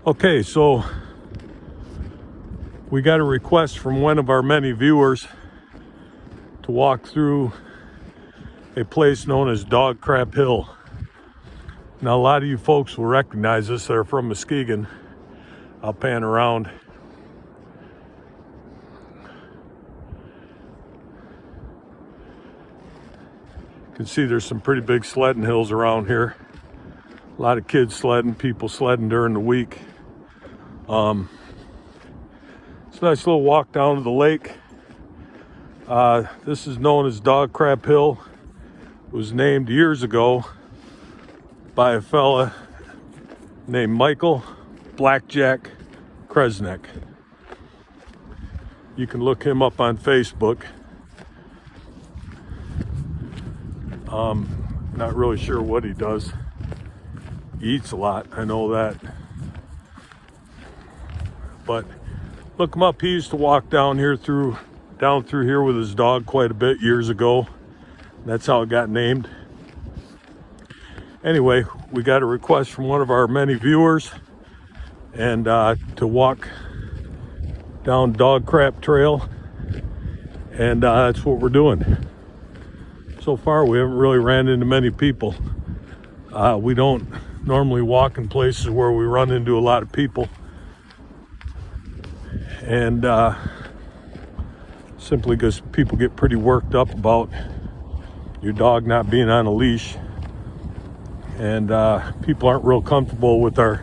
Okay, so we got a request from one of our many viewers to walk through a place known as Dog Crap Hill. Now, a lot of you folks will recognize this that are from Muskegon. I'll pan around. You can see there's some pretty big sledding hills around here. A lot of kids sledding, people sledding during the week. It's a nice little walk down to the lake. This is known as Dog Crap Hill. It was named years ago by a fella named Michael Blackjack Kresnek. You can look him up on Facebook. Not really sure what he does. He eats a lot, I know that. But look him up. He used to walk down through here with his dog quite a bit years ago. That's how it got named. Anyway, we got a request from one of our many viewers and to walk down Dog Crap Trail, and that's what we're doing. So far, we haven't really ran into many people. We don't normally walk in places where we run into a lot of people, and simply because people get pretty worked up about your dog not being on a leash, and people aren't real comfortable with our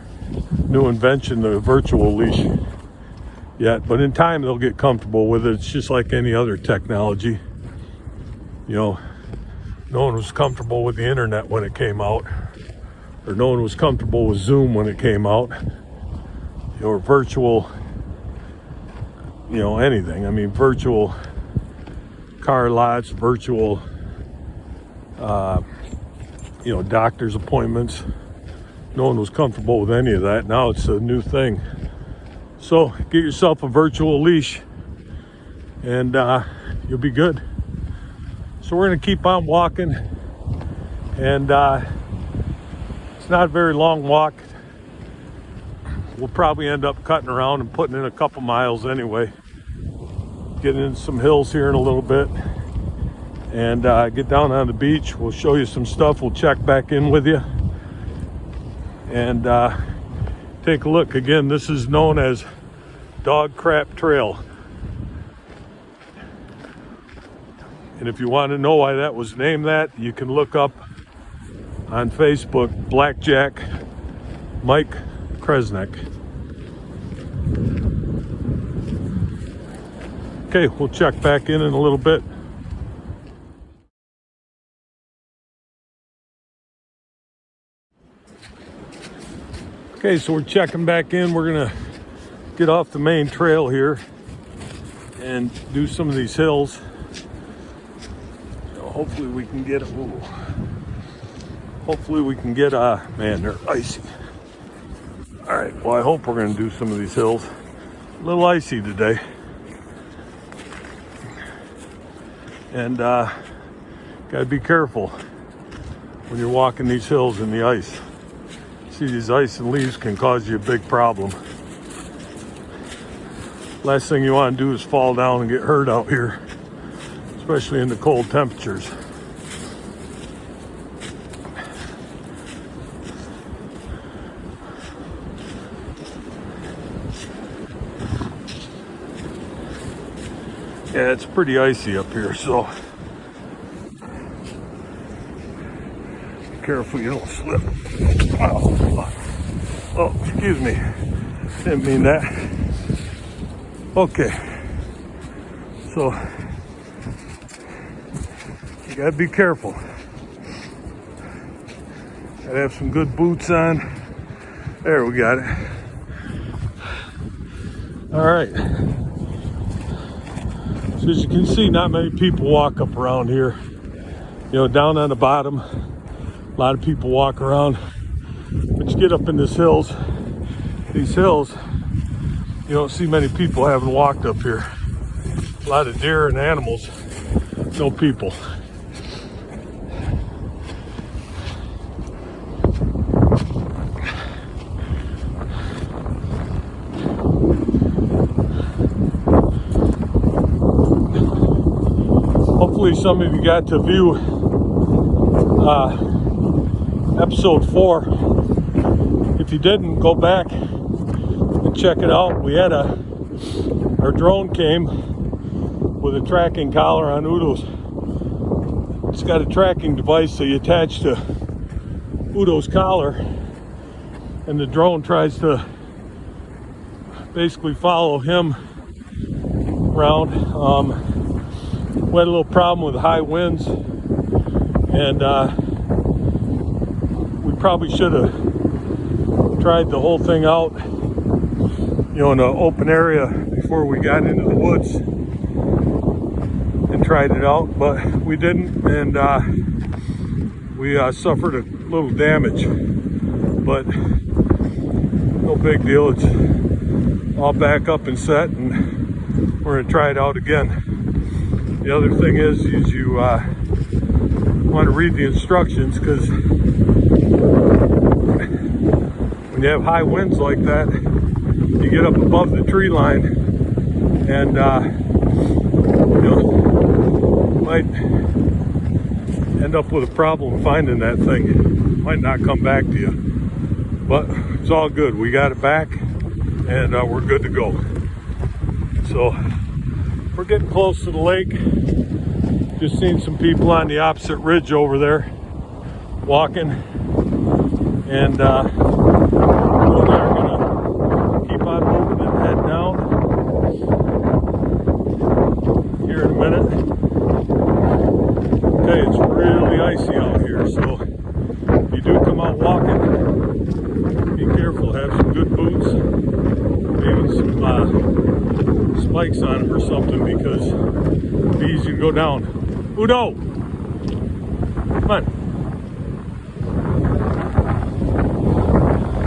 new invention, the virtual leash, yet. But in time, they'll get comfortable with it. It's just like any other technology. You know, no one was comfortable with the internet when it came out, or no one was comfortable with Zoom when it came out, or virtual, anything. I mean, virtual car lots, virtual, doctor's appointments. No one was comfortable with any of that. Now it's a new thing. So get yourself a virtual leash and you'll be good. So we're going to keep on walking, and it's not a very long walk. We'll probably end up cutting around and putting in a couple miles anyway. Getting into some hills here in a little bit, and get down on the beach. We'll show you some stuff. We'll check back in with you and take a look. Again, this is known as Dog Crap Trail. And if you want to know why that was named that, you can look up on Facebook Blackjack Mike Kresnek. Okay, we'll check back in a little bit. Okay, so we're checking back in. We're gonna get off the main trail here and do some of these hills. So hopefully we can get man, they're icy. All right, well, I hope we're gonna do some of these hills. A little icy today. And gotta be careful when you're walking these hills in the ice. See, these ice and leaves can cause you a big problem. Last thing you want to do is fall down and get hurt out here, especially in the cold temperatures. Yeah, it's pretty icy up here, so be careful you don't slip. Oh, excuse me. Didn't mean that. Okay. So, you gotta be careful. Gotta have some good boots on. There, we got it. All right. So as you can see, not many people walk up around here. Down on the bottom, a lot of people walk around. But you get up in these hills, you don't see many people having walked up here. A lot of deer and animals, no people. some of you got to view episode 4. If you didn't, go back and check it out. We had our drone came with a tracking collar on Udo's. It's got a tracking device that you attach to Udo's collar, and the drone tries to basically follow him around. We had a little problem with high winds, and we probably should have tried the whole thing out, you know, in an open area before we got into the woods and tried it out, but we didn't, and we suffered a little damage, but no big deal. It's all back up and set, and we're gonna try it out again. The other thing is you want to read the instructions, because when you have high winds like that, you get up above the tree line, and you know, might end up with a problem finding that thing. Might not come back to you, but it's all good. We got it back, and we're good to go. So we're getting close to the lake. Just seen some people on the opposite ridge over there walking, and we're gonna keep on moving and head down here in a minute. Okay, it's really icy out here, so if you do come out walking, be careful. Have some good boots, maybe some spikes on them or something, because it'll be easy to go down. Udo, come on.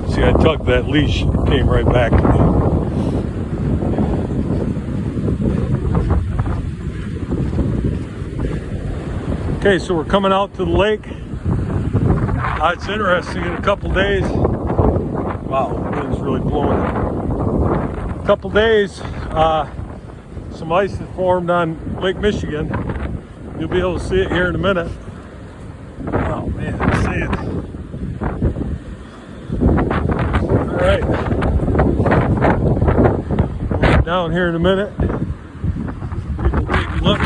See, I tugged that leash, it came right back to me. Okay, so we're coming out to the lake. It's interesting, in a couple days, wow, the wind's really blowing. A couple days, some ice that formed on Lake Michigan. You'll be able to see it here in a minute. Oh man, see it. All right, we'll get down here in a minute. People take a look.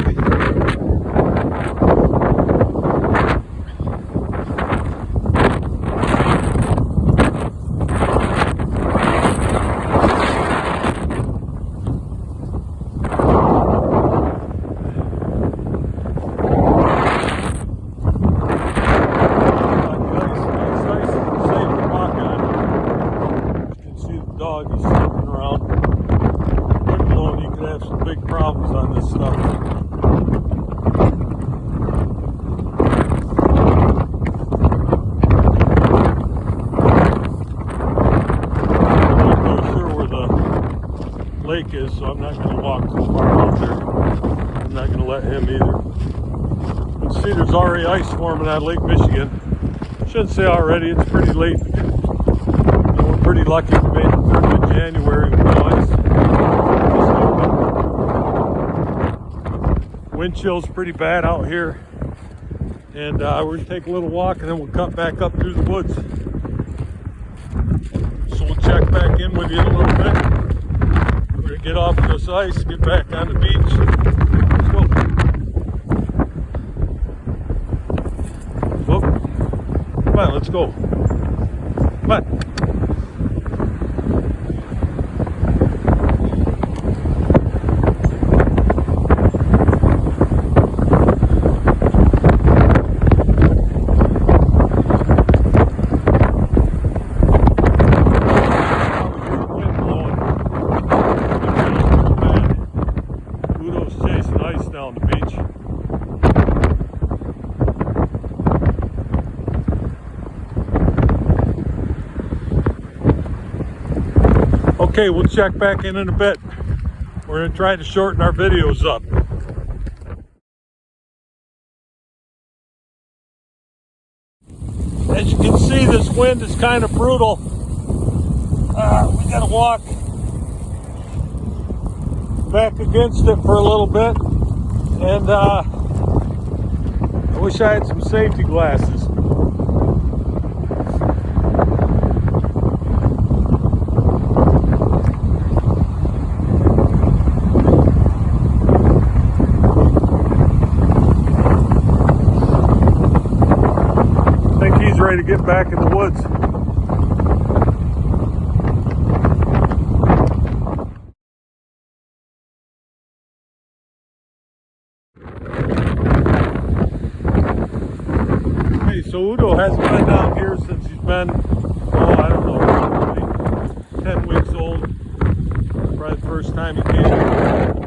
He's slipping around. Wind blowing, you could have some big problems on this stuff. I'm not really sure where the lake is, so I'm not going to walk too far out there. I'm not going to let him either. You can see there's already ice forming on Lake Michigan. Shouldn't say already, it's pretty late. We're pretty lucky we made it through to January with no ice. Wind chill's pretty bad out here, and we're going to take a little walk, and then we'll cut back up through the woods. So we'll check back in with you in a little bit. We're going to get off of this ice, get back on the beach. Let's go. Whoop. Come on, let's go. Come on. Down the beach. Okay, we'll check back in a bit. We're going to try to shorten our videos up. As you can see, this wind is kind of brutal. We got to walk back against it for a little bit, and Wish I had some safety glasses. I think he's ready to get back in the woods. So Udo hasn't been down here since he's been, I don't know, probably 10 weeks old. Probably the first time he came.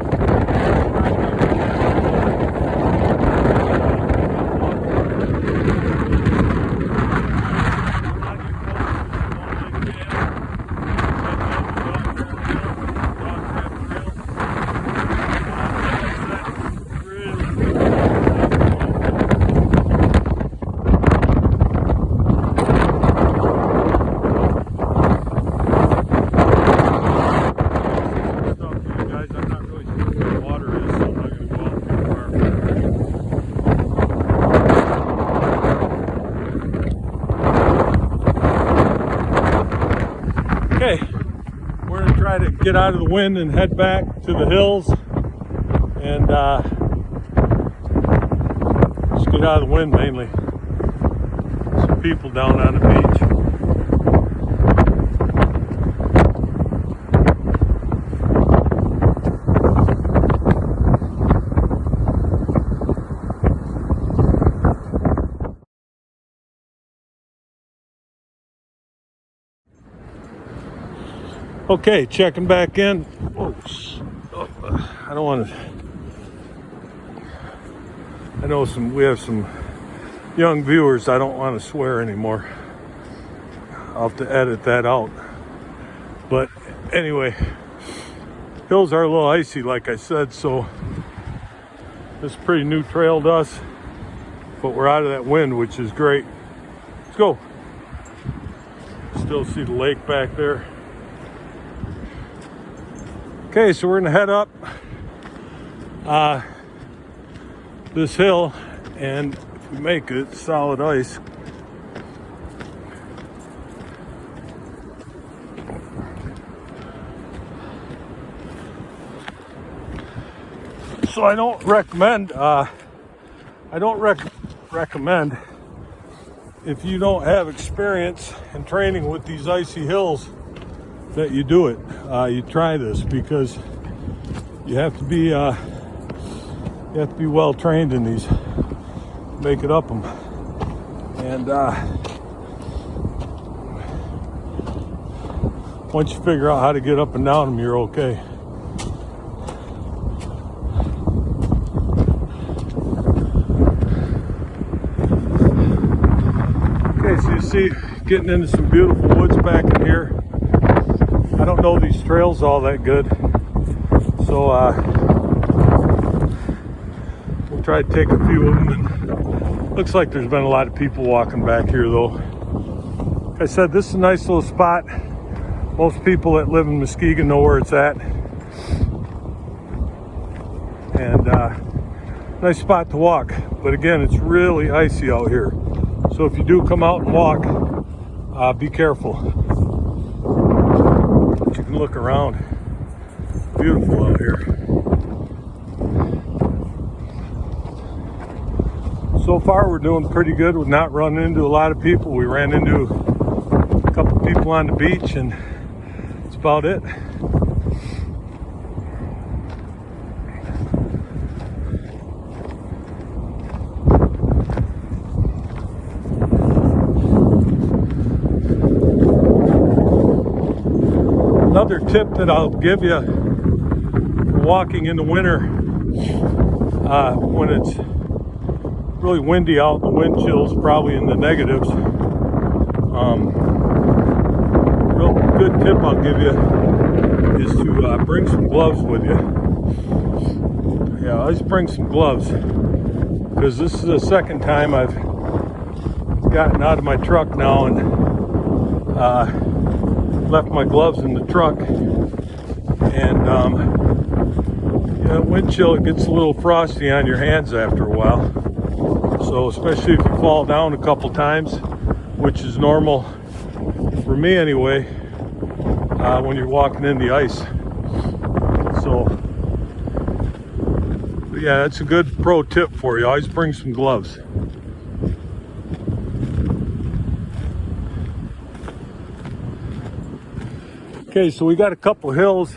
Okay, we're gonna try to get out of the wind and head back to the hills and just get out of the wind mainly. Some people down on the beach. Okay, checking back in. Whoa. I don't want to. I know we have some young viewers. I don't want to swear anymore. I'll have to edit that out. But anyway, hills are a little icy, like I said, so this is a pretty new trail to us. But we're out of that wind, which is great. Let's go. Still see the lake back there. Okay, so we're gonna head up this hill, and if we make it, solid ice. So I don't recommend, recommend if you don't have experience in training with these icy hills that you do it. You try this because you have to be well trained in these. Make it up them, and once you figure out how to get up and down them, you're okay. Okay, so you see, getting into some beautiful woods back in here. I don't know these trails all that good, so we'll try to take a few of them. And looks like there's been a lot of people walking back here, though. Like I said, this is a nice little spot. Most people that live in Muskegon know where it's at, and nice spot to walk. But again, it's really icy out here, so if you do come out and walk, be careful. You can look around. Beautiful out here. So far we're doing pretty good with not running into a lot of people. We ran into a couple people on the beach, and that's about it. Another tip that I'll give you for walking in the winter, when it's really windy out, the wind chill's probably in the negatives. Real good tip I'll give you is to bring some gloves with you. Yeah, always bring some gloves, because this is the second time I've gotten out of my truck now and left my gloves in the truck, and wind chill, it gets a little frosty on your hands after a while, so So especially if you fall down a couple times, which is normal for me anyway, when you're walking in the ice. So but yeah, that's a good pro tip for you. Always bring some gloves. Okay, so we got a couple hills.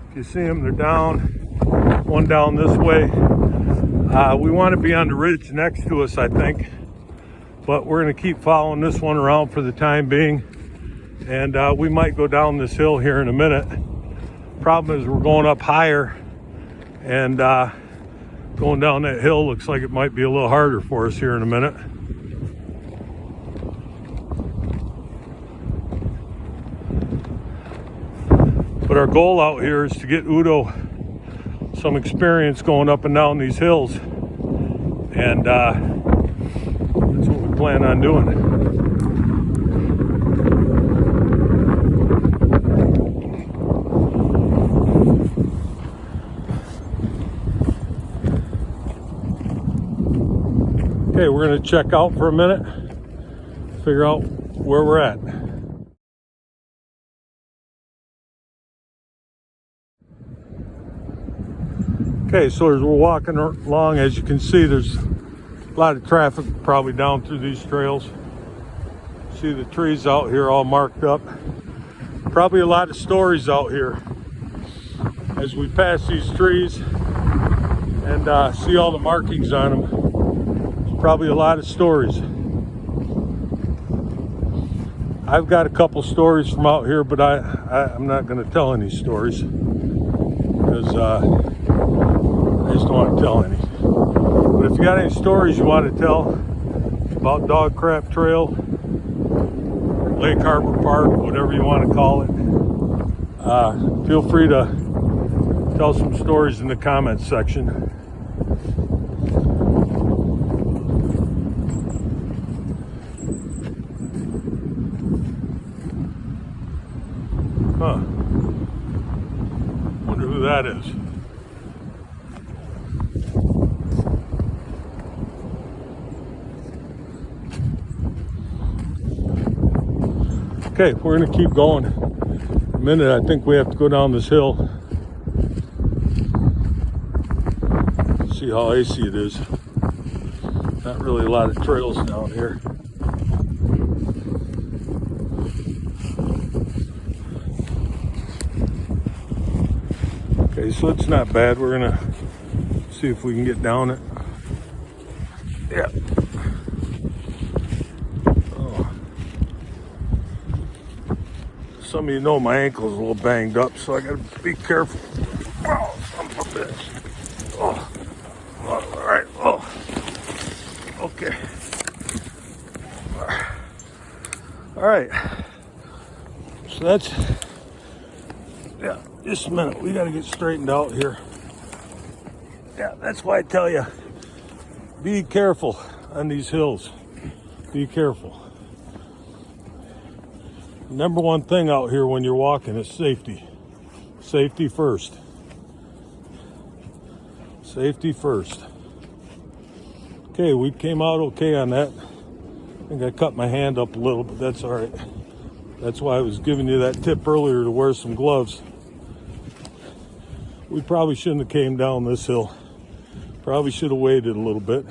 If you see them, they're down. One down this way. We want to be on the ridge next to us, I think. But we're going to keep following this one around for the time being. And we might go down this hill here in a minute. Problem is we're going up higher. And going down that hill looks like it might be a little harder for us here in a minute. But our goal out here is to get Udo some experience going up and down these hills. And that's what we plan on doing. Okay, we're going to check out for a minute, figure out where we're at. Okay, so as we're walking along, as you can see, there's a lot of traffic probably down through these trails. See the trees out here all marked up. Probably a lot of stories out here. As we pass these trees and see all the markings on them, there's probably a lot of stories. I've got a couple stories from out here, but I'm not going to tell any stories because I just don't want to tell any. But if you got any stories you want to tell about Dog Crap Trail, Lake Harbor Park, whatever you want to call it, feel free to tell some stories in the comments section. Huh. Wonder who that is. Okay, we're going to keep going. In a minute, I think we have to go down this hill. See how icy it is. Not really a lot of trails down here. Okay, so it's not bad. We're going to see if we can get down it. Yeah. Some of you know my ankle's a little banged up, so I gotta be careful. Oh, son of a bitch. Oh, all right. Oh, okay. All right. So that's, yeah, just a minute. We gotta get straightened out here. Yeah, that's why I tell you, be careful on these hills. Be careful. Number one thing out here when you're walking is safety. Safety first. Safety first. Okay, we came out okay on that. I think I cut my hand up a little, but that's all right. That's why I was giving you that tip earlier to wear some gloves. We probably shouldn't have came down this hill. Probably should have waited a little bit.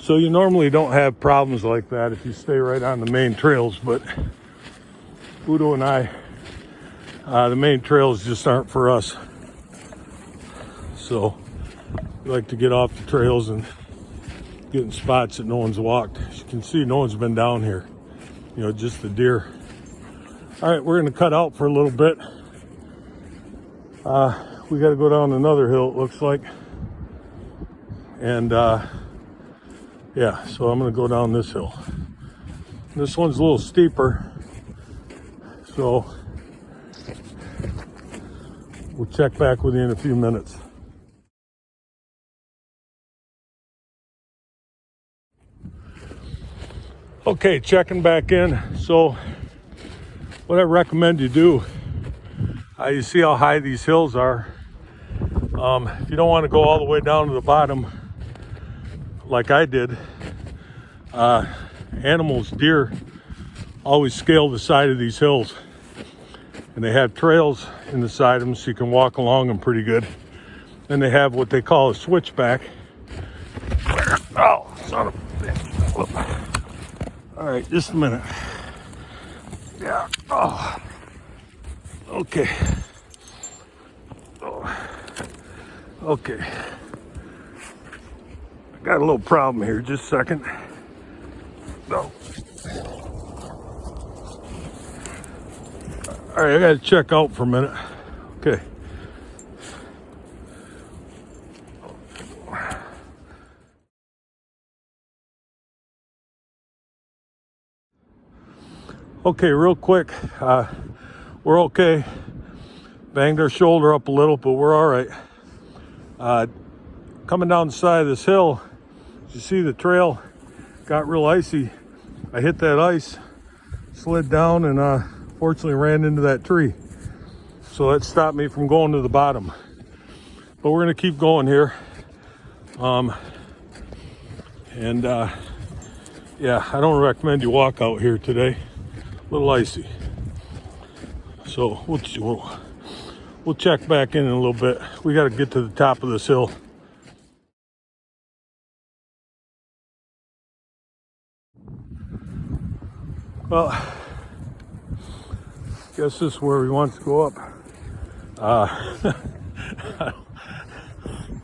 So you normally don't have problems like that if you stay right on the main trails, but Udo and I, the main trails just aren't for us. So we like to get off the trails and get in spots that no one's walked. As you can see, no one's been down here, you know, just the deer. All right, we're gonna cut out for a little bit. We gotta go down another hill, it looks like. And yeah, so I'm gonna go down this hill. This one's a little steeper, so we'll check back with you in a few minutes. Okay, checking back in. So what I recommend you do, you see how high these hills are. If you don't want to go all the way down to the bottom like I did, animals, deer, always scale the side of these hills, and they have trails in the side of them so you can walk along them pretty good. Then they have what they call a switchback. Oh, son of a bitch. All right, just a minute. Yeah. Oh. Okay. Oh. Okay. I got a little problem here. Just a second. No. All right, I got to check out for a minute. Okay. Okay, real quick. We're okay. Banged our shoulder up a little, but we're all right. Coming down the side of this hill, you see the trail got real icy. I hit that ice, slid down, and fortunately ran into that tree. So that stopped me from going to the bottom. But we're gonna keep going here. Yeah, I don't recommend you walk out here today. A little icy. So we'll check back in a little bit. We got to get to the top of this hill. Well, guess this is where we want to go up. I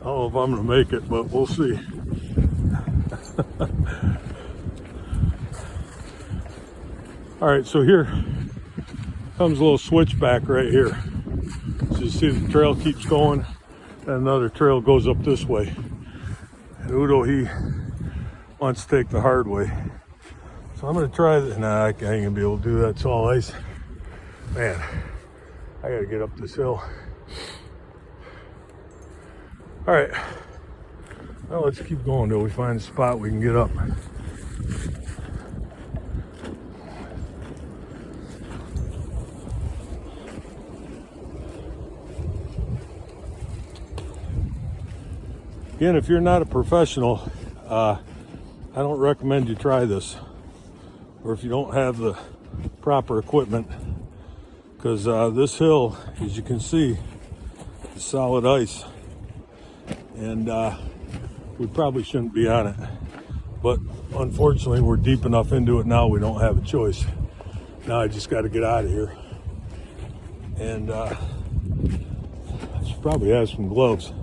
don't know if I'm going to make it, but we'll see. All right, so here comes a little switchback right here. So you see the trail keeps going, and another trail goes up this way. And Udo, he wants to take the hard way. So I'm gonna try that. Nah, I ain't gonna be able to do that. It's all ice. Man, I gotta get up this hill. All right, well, let's keep going till we find a spot we can get up. Again, if you're not a professional, I don't recommend you try this, or if you don't have the proper equipment, because this hill, as you can see, is solid ice, and we probably shouldn't be on it. But unfortunately, we're deep enough into it now, we don't have a choice. Now I just got to get out of here, and I should probably have some gloves.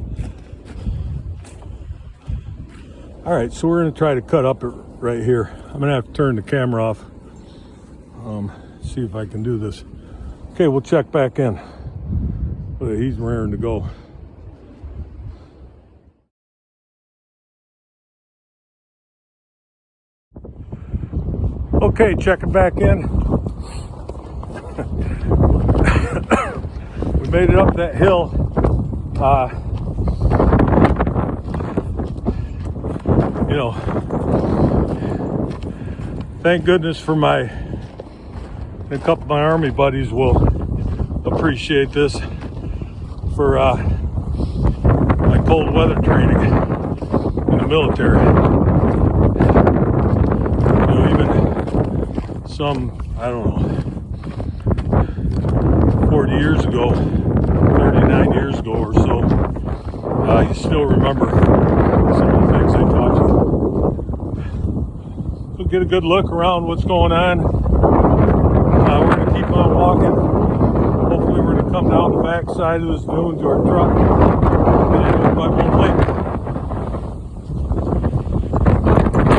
All right, so we're gonna try to cut up it right here. I'm gonna have to turn the camera off. See if I can do this. Okay, we'll check back in. But he's raring to go. Okay, checking back in. We made it up that hill. You know, thank goodness for a couple of my Army buddies will appreciate this for my cold weather training in the military. You know, even some, I don't know, 40 years ago, 39 years ago or so, you still remember some of the things they taught you. So get a good look around what's going on. We're going to keep on walking. Hopefully we're going to come down the back side of this dune to our truck and by one lake.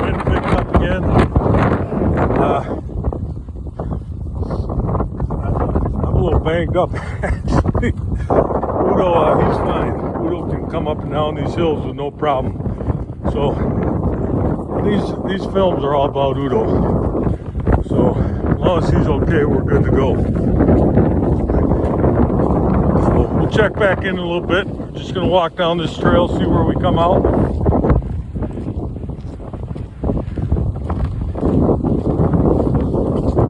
Wind picked up again. I'm a little banged up actually. Udo, he's fine. Udo can come up and down these hills with no problem. So these films are all about Udo. So as long as he's okay, we're good to go. So we'll check back in a little bit. We're just gonna walk down this trail, see where we come out.